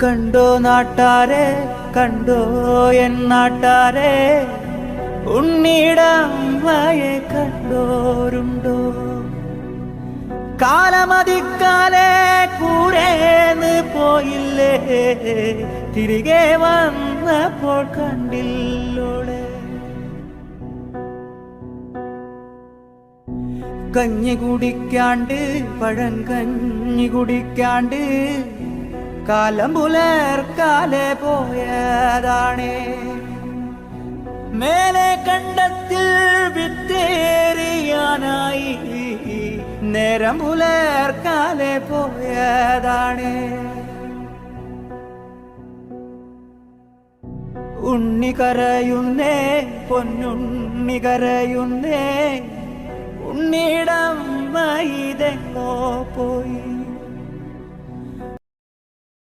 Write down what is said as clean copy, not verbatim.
കണ്ടോ നാട്ടാരെ, കണ്ടോ എൻ നാട്ടാരെ, ഉണ്ണിടമ്മയെ കണ്ടോരുണ്ടോ? കാലമതിക്കാലെ കൂരേന്ന് പോയില്ലേ, തിരികെ വന്നപ്പോൾ കണ്ടില്ലോളെ. കഞ്ഞി കുടിക്കാണ്ട്, പഴം കഞ്ഞി കുടിക്കാണ്ട്, കാലം പുലർക്കാലെ പോയതാണേ. മേലെ കണ്ടത്തിൽ വിത്തേറിയാനായി, നേരം പുലർക്കാലെ പോയതാണേ. ഉണ്ണി കരയുന്നേ, പൊന്നുണ്ണി കരയുന്നേ, ഉണ്ണിടമ്മ ഇതെങ്ങോ പോയി.